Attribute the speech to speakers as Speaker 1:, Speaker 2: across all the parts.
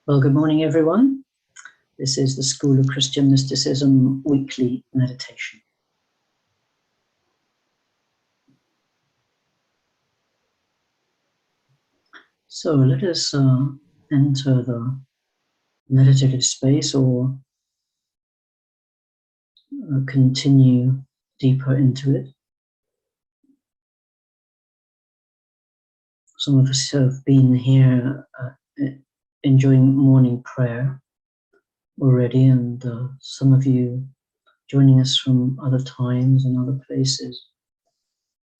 Speaker 1: Well, good morning, everyone. This is the School of Christian Mysticism weekly meditation. So let us enter the meditative space or continue deeper into it. Some of us have been here enjoying morning prayer already, and some of you joining us from other times and other places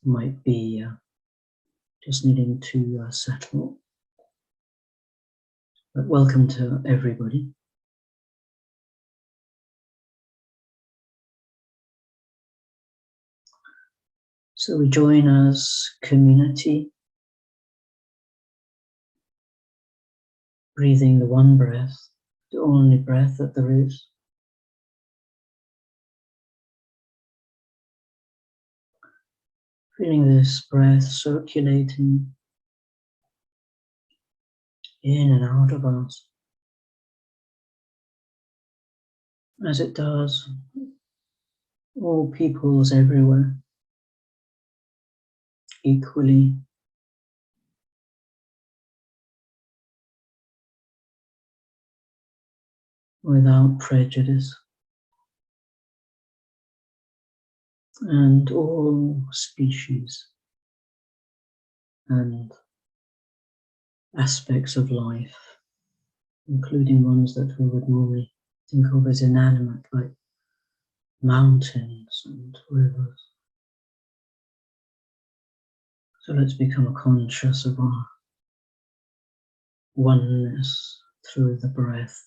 Speaker 1: might be just needing to settle. But welcome to everybody. So we join as community, breathing the one breath, the only breath that there is. Feeling this breath circulating in and out of us, as it does all peoples everywhere, equally. Without prejudice, and all species and aspects of life, including ones that we would normally think of as inanimate, like mountains and rivers. So let's become conscious of our oneness through the breath.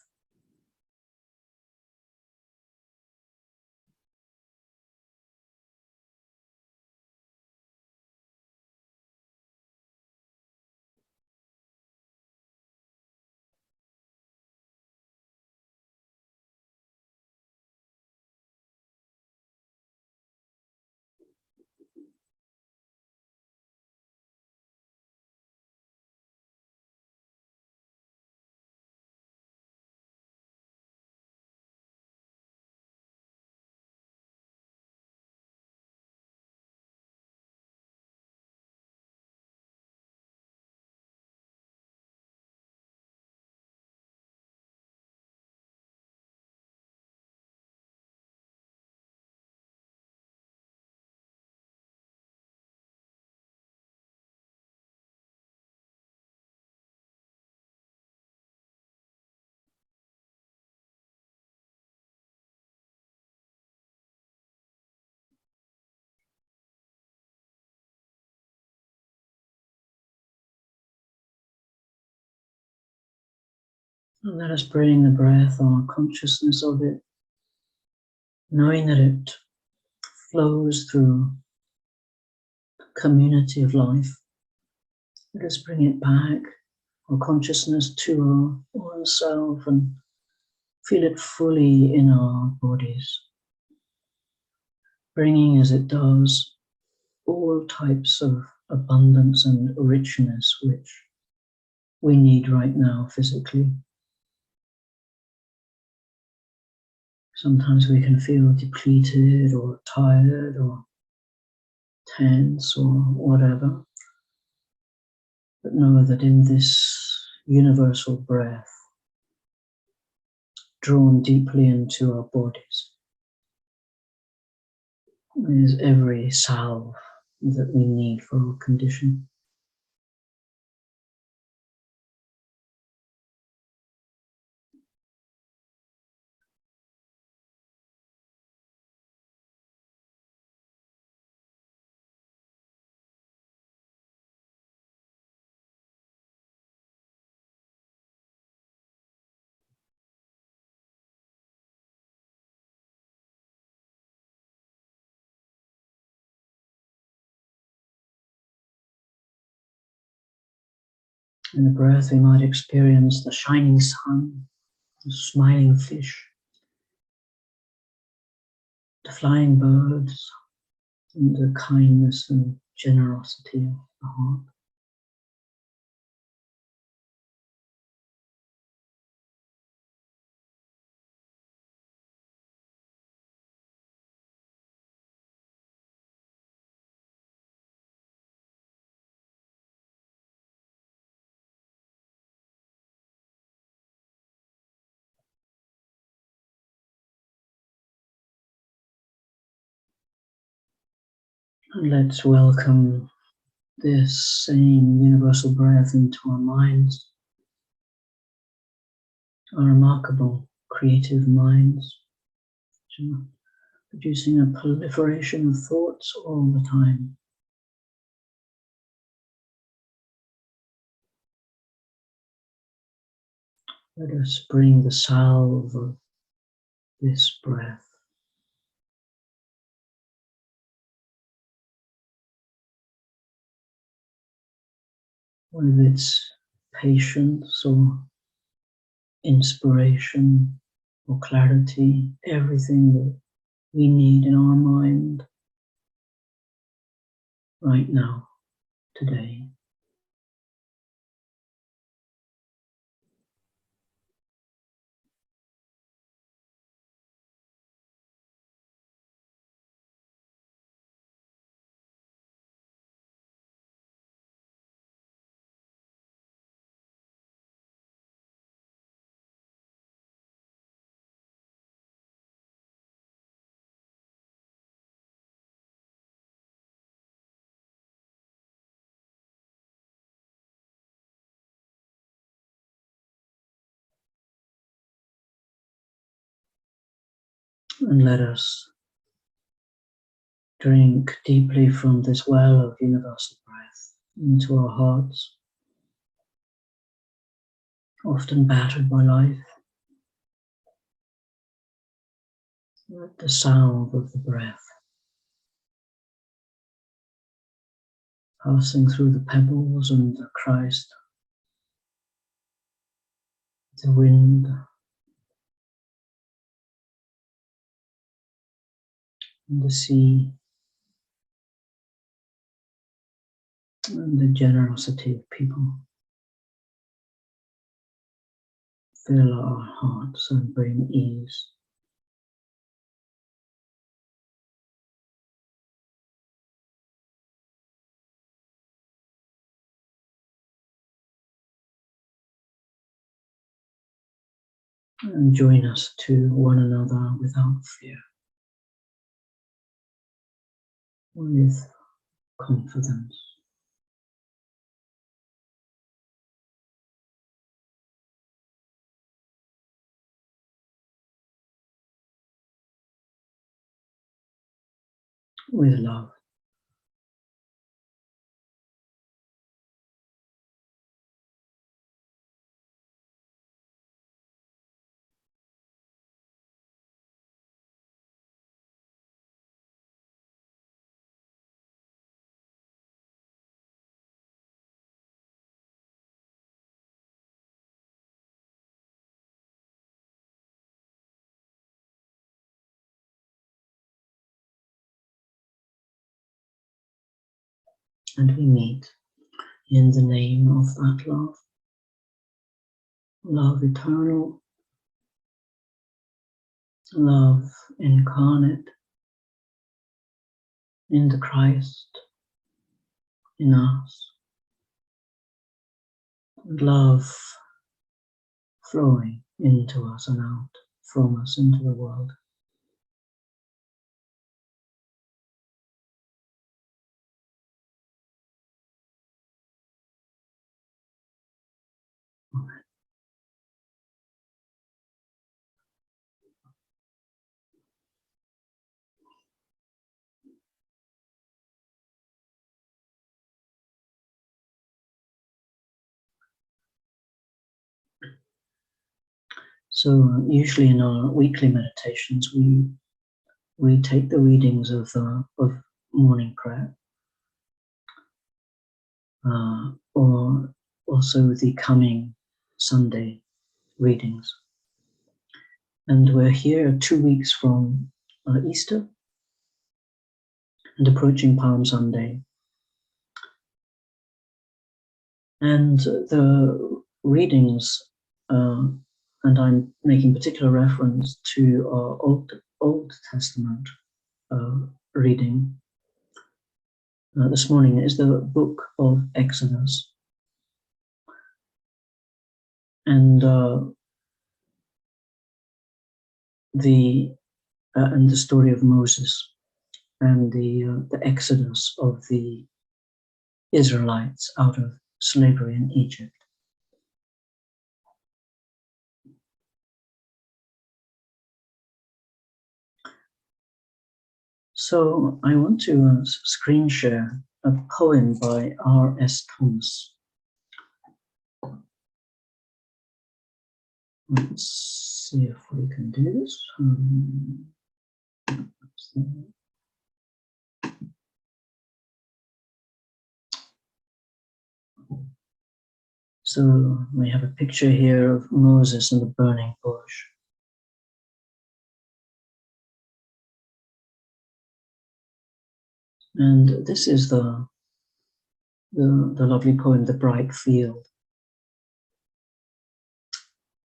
Speaker 1: And let us bring the breath, our consciousness of it, knowing that it flows through the community of life. Let us bring it back, our consciousness to our own self, and feel it fully in our bodies, bringing as it does all types of abundance and richness which we need right now physically. Sometimes we can feel depleted or tired or tense or whatever. But know that in this universal breath, drawn deeply into our bodies, is every salve that we need for our condition. In the breath, we might experience the shining sun, the smiling fish, the flying birds, and the kindness and generosity of the heart. And let's welcome this same universal breath into our minds, our remarkable creative minds, producing a proliferation of thoughts all the time. Let us bring the salve of this breath with its patience or inspiration or clarity, everything that we need in our mind right now, today. And let us drink deeply from this well of universal breath into our hearts, often battered by life. Let the salve of the breath passing through the pebbles and the Christ, the wind, and the sea, and the generosity of people fill our hearts and bring ease. And join us to one another without fear, with confidence. With love. And we meet in the name of that love, love eternal, love incarnate in the Christ, in us, and love flowing into us and out from us into the world. Amen. So usually in our weekly meditations, we take the readings of morning prayer, or also the coming Sunday readings. And we're here 2 weeks from Easter and approaching Palm Sunday. And the readings, and I'm making particular reference to our Old Testament reading this morning, is the book of Exodus. And the story of Moses. and the exodus of the Israelites out of slavery in Egypt. So I want to screen share a poem by R.S. Thomas. Let's see if we can do this. So we have a picture here of Moses in the burning bush. And this is the lovely poem, The Bright Field.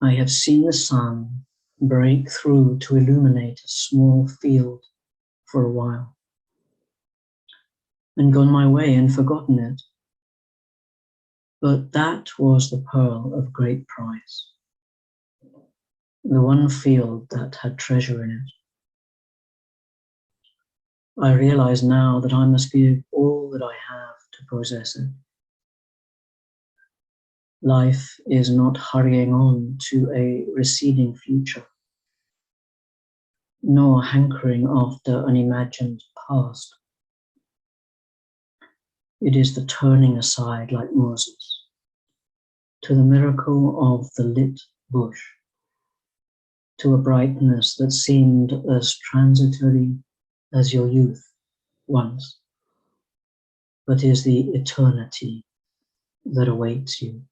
Speaker 1: I have seen the sun break through to illuminate a small field for a while, and gone my way and forgotten it. But that was the pearl of great price, the one field that had treasure in it. I realize now that I must give all that I have to possess it. Life is not hurrying on to a receding future, nor hankering after an imagined past. It is the turning aside, like Moses, to the miracle of the lit bush, to a brightness that seemed as transitory as your youth once, but is the eternity that awaits you.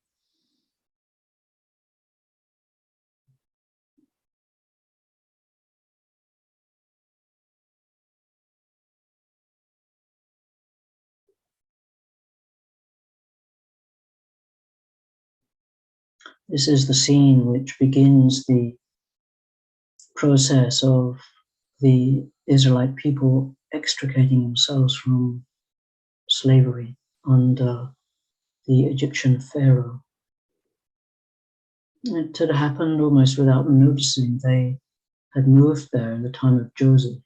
Speaker 1: This is the scene which begins the process of the Israelite people extricating themselves from slavery under the Egyptian Pharaoh. It had happened almost without them noticing. They had moved there in the time of Joseph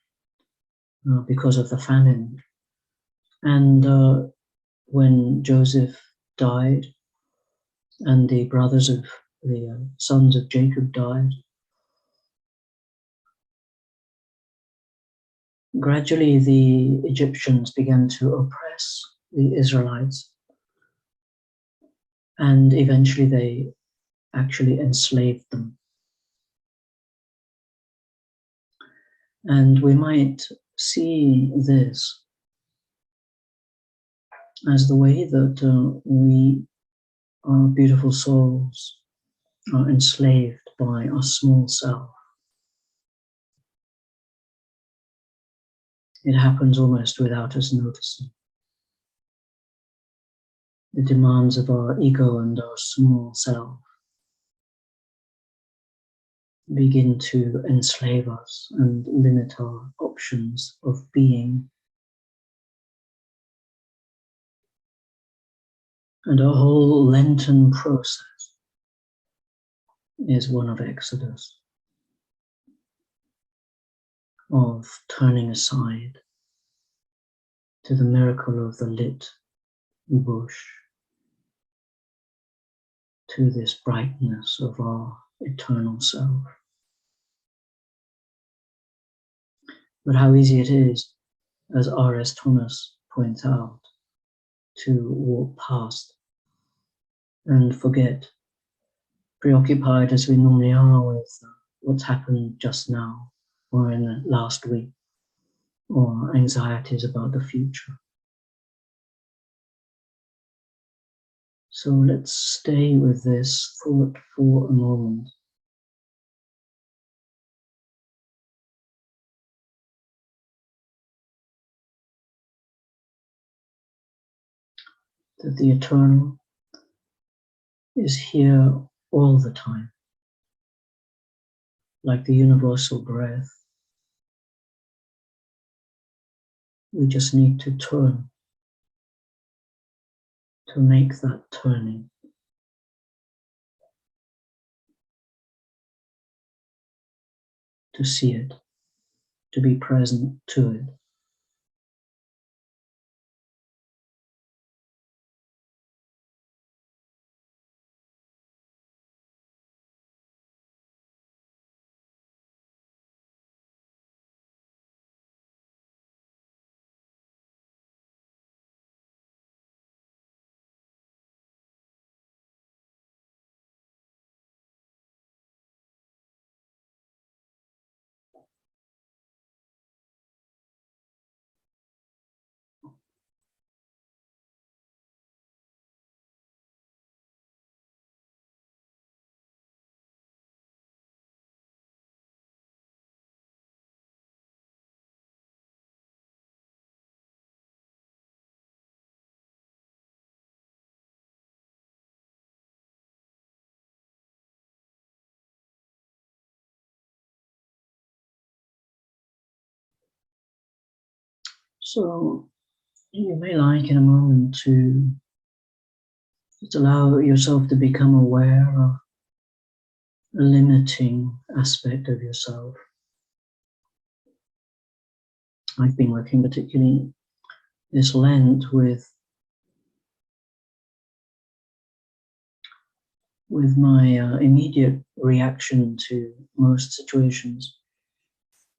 Speaker 1: because of the famine. And when Joseph died and the brothers of the sons of Jacob died, gradually the Egyptians began to oppress the Israelites, and eventually they actually enslaved them. And we might see this as the way that we, our beautiful souls, are enslaved by our small self. It happens almost without us noticing. The demands of our ego and our small self begin to enslave us and limit our options of being. And our whole Lenten process is one of exodus, of turning aside to the miracle of the lit bush, to this brightness of our eternal self. But how easy it is, as R.S. Thomas points out, to walk past and forget, preoccupied as we normally are with what's happened just now or in the last week, or anxieties about the future. So let's stay with this thought for a moment. That the eternal is here all the time, like the universal breath. We just need to turn, to make that turning. To see it, to be present to it. So you may like in a moment to just allow yourself to become aware of a limiting aspect of yourself. I've been working particularly this Lent with my immediate reaction to most situations,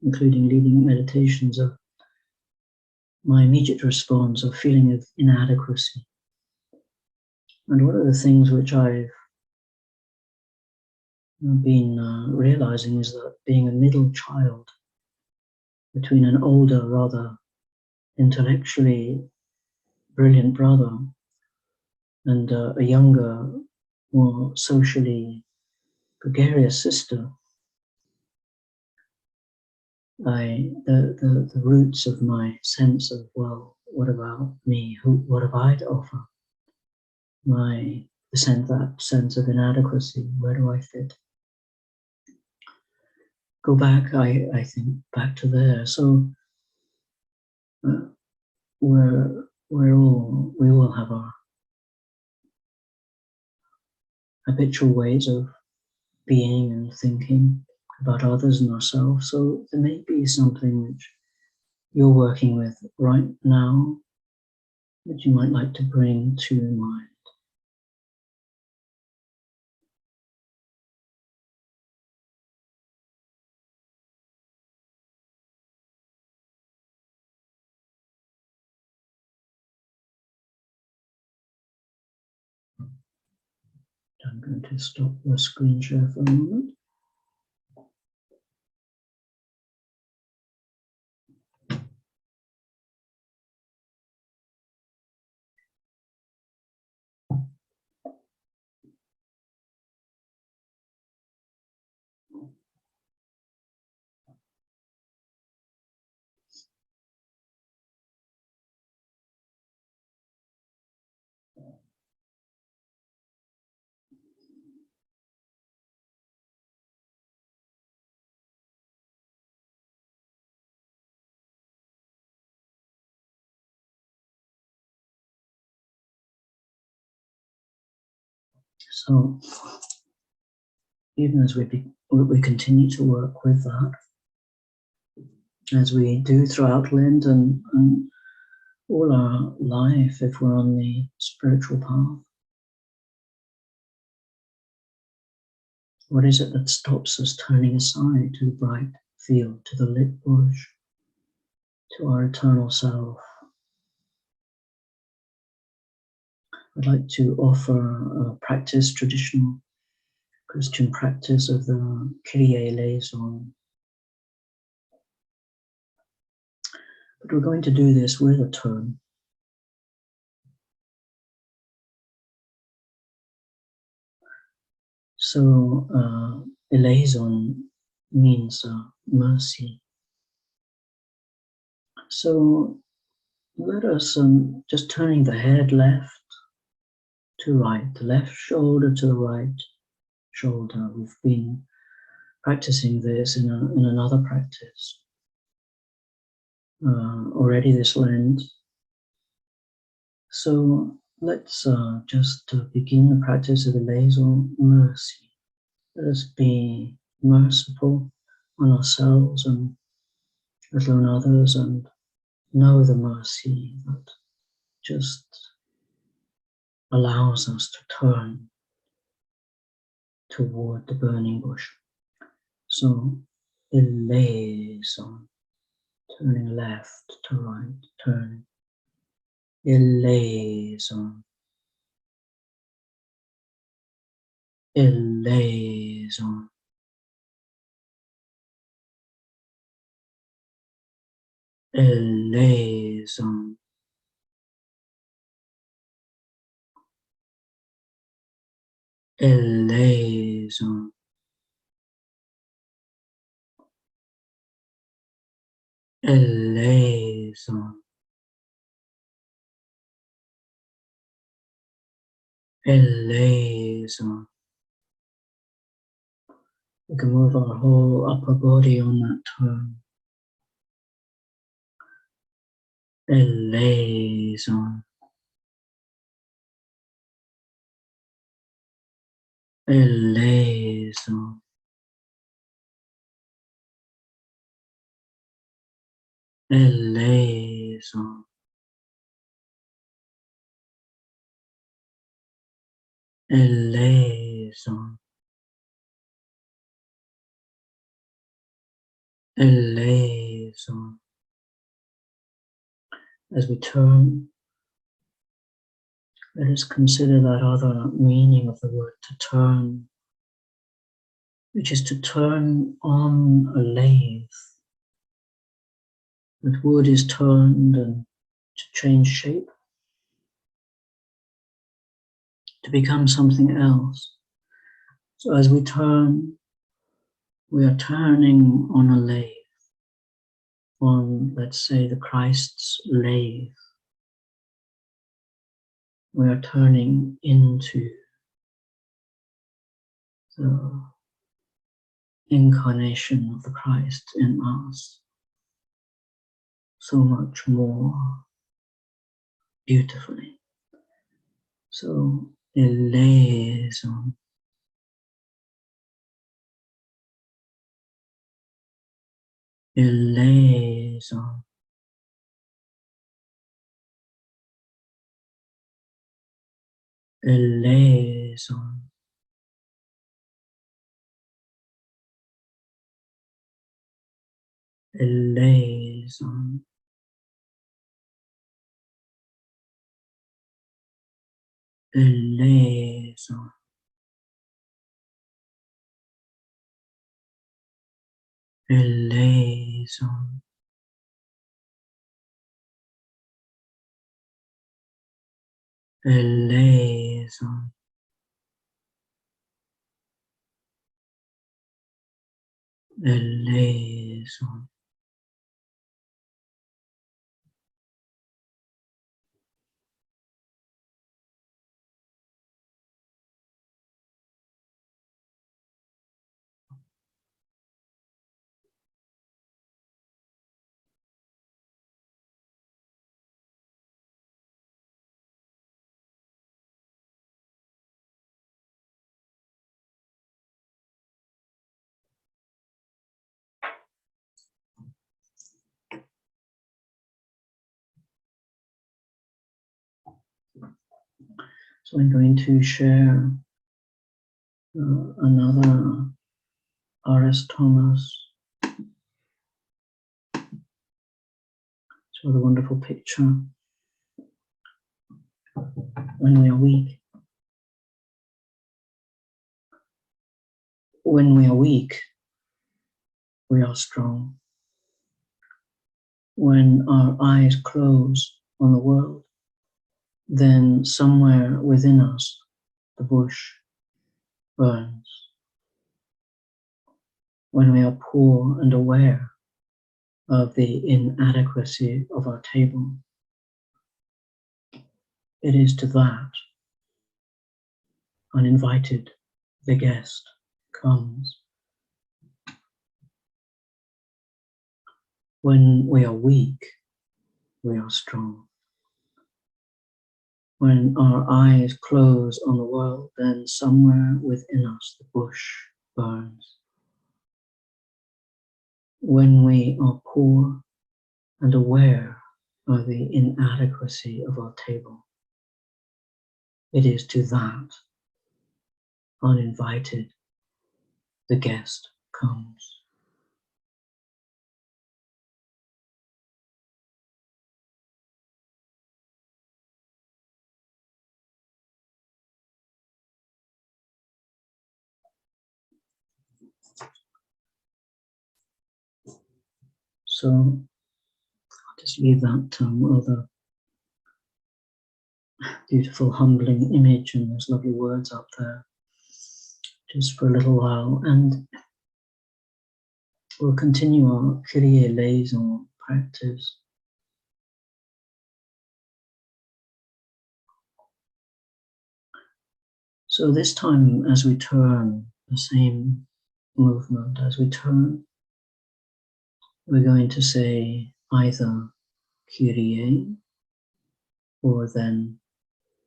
Speaker 1: including leading meditations, of my immediate response of feeling of inadequacy. And one of the things which I've been realizing is that being a middle child between an older, rather intellectually brilliant brother and a younger, more socially gregarious sister, the roots of my sense of, well, what about me? What have I to offer? That sense of inadequacy, where do I fit? Go back, I think, back to there. So we all have our habitual ways of being and thinking about others and ourselves. So there may be something which you're working with right now that you might like to bring to mind. I'm going to stop the screen share for a moment. So even as we continue to work with that, as we do throughout Lent and all our life, if we're on the spiritual path, what is it that stops us turning aside to the bright field, to the lit bush, to our eternal self? I'd like to offer a practice, traditional Christian practice of the Kyrie eleison. But we're going to do this with a tone. So eleison means mercy. So let us just turning the head left to right, the left shoulder to the right shoulder. We've been practicing this in another practice already this Lent. So let's just begin the practice of eleison, mercy. Let us be merciful on ourselves and on others, and know the mercy that just allows us to turn toward the burning bush. So eleison, turning left to right, turning. Eleison, eleison, eleison, eleison, eleison, eleison. We can move our whole upper body on that turn. Eleison. Eleison. Eleison. Eleison. Eleison. As we turn, let us consider that other meaning of the word to turn, which is to turn on a lathe. That wood is turned and to change shape, to become something else. So as we turn, we are turning on a lathe, on, let's say, the Christ's lathe. We are turning into the incarnation of the Christ in us, so much more beautifully. So, eleison. Eleison. Eleison. Eleison. Eleison. Eleison. Eleison. Eleison. So I'm going to share another R.S. Thomas. So the wonderful picture. When we are weak. When we are weak, we are strong. When our eyes close on the world, then somewhere within us, the bush burns. When we are poor and aware of the inadequacy of our table, it is to that, uninvited, the guest comes. When we are weak, we are strong. When our eyes close on the world, then somewhere within us the bush burns. When we are poor and aware of the inadequacy of our table, it is to that, uninvited, the guest comes. So I'll just leave that other beautiful, humbling image and those lovely words up there just for a little while, and we'll continue our Kyrie eleison practice. So this time, as we turn, the same movement, as we turn, we're going to say either Kyrie, or then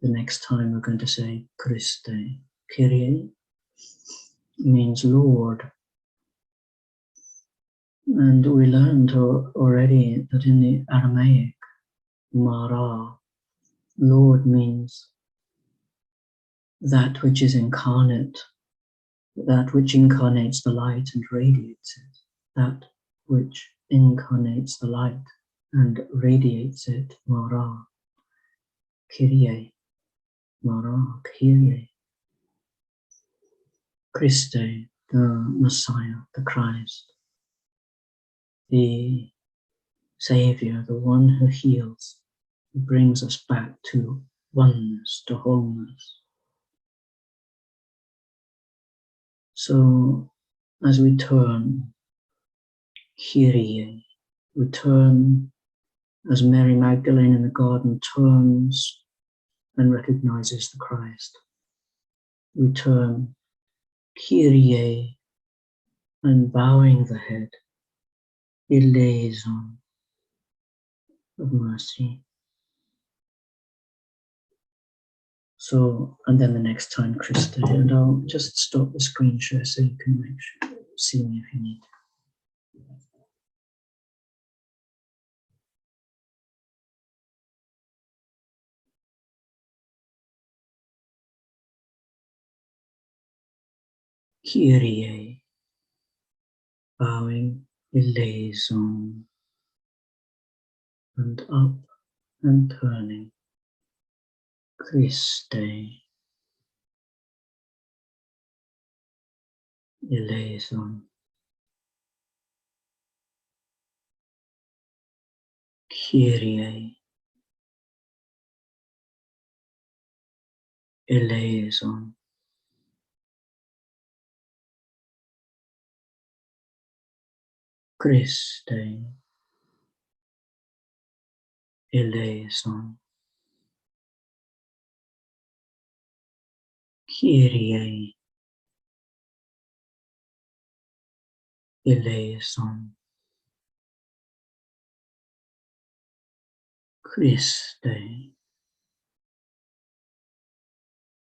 Speaker 1: the next time we're going to say Christe. Kyrie means Lord. And we learned already that in the Aramaic, Mara, Lord means that which is incarnate, that which incarnates the light and radiates it, that which incarnates the light and radiates it, Mara, Kyrie, Mara, Kyrie. Christe, the Messiah, the Christ, the Savior, the one who heals, who brings us back to oneness, to wholeness. So as we turn, Kyrie, we turn as Mary Magdalene in the garden turns and recognizes the Christ. We turn, Kyrie, and bowing the head, eleison of mercy. So, and then the next time, Christe, and I'll just stop the screen share so you can make sure, see me if you need. Kyrie, bowing, eleison, and up and turning, Christe, eleison, Kyrie, eleison, Christe, eleison, Kyrie, eleison, Christe,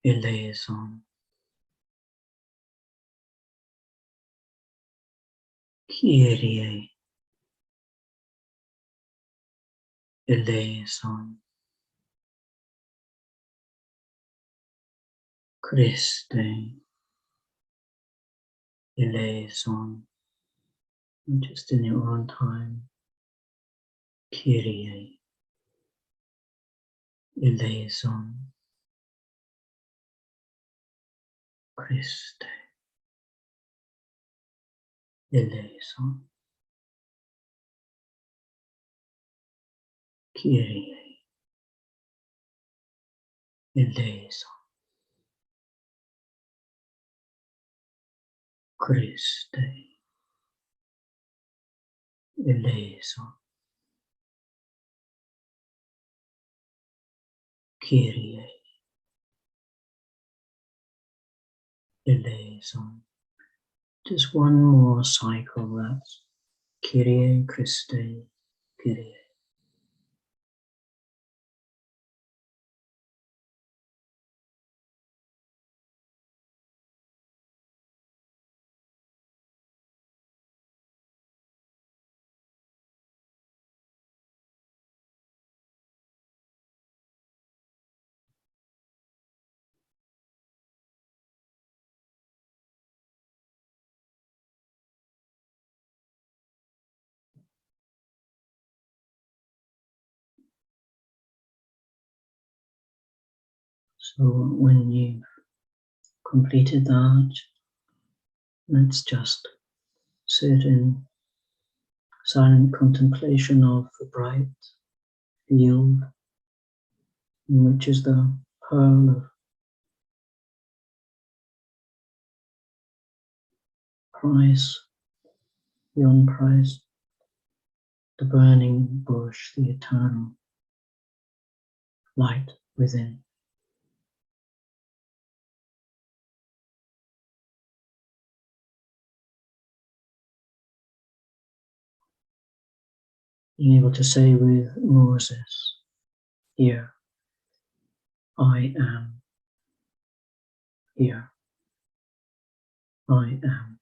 Speaker 1: eleison, Kyrie, eleison, Christe, eleison, just in your own time, Kyrie, eleison, Christe, eleison, Kyrie, eleison, Christe, eleison, Kyrie, eleison. Just one more cycle, that's Kyrie, Christe, Kyrie. So when you've completed that, let's just sit in silent contemplation of the bright field, which is the pearl of price, beyond price, the burning bush, the eternal light within. being able to say with Moses, here, I am, here, I am.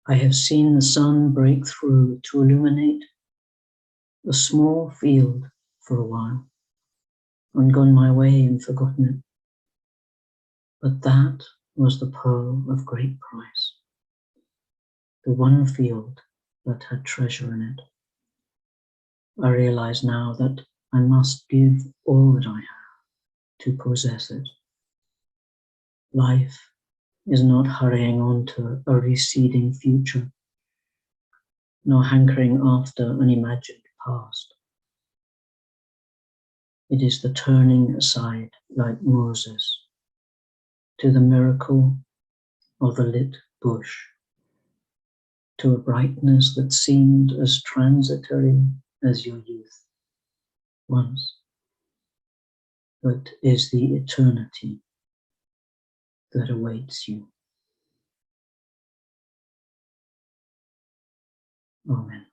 Speaker 1: I have seen the sun break through to illuminate a small field for a while, and gone my way and forgotten it. But that was the pearl of great price, the one field that had treasure in it. I realize now that I must give all that I have to possess it. Life is not hurrying on to a receding future, nor hankering after an imagined past. It is the turning aside, like Moses, to the miracle of the lit bush, to a brightness that seemed as transitory as your youth once, but is the eternity that awaits you. Amen.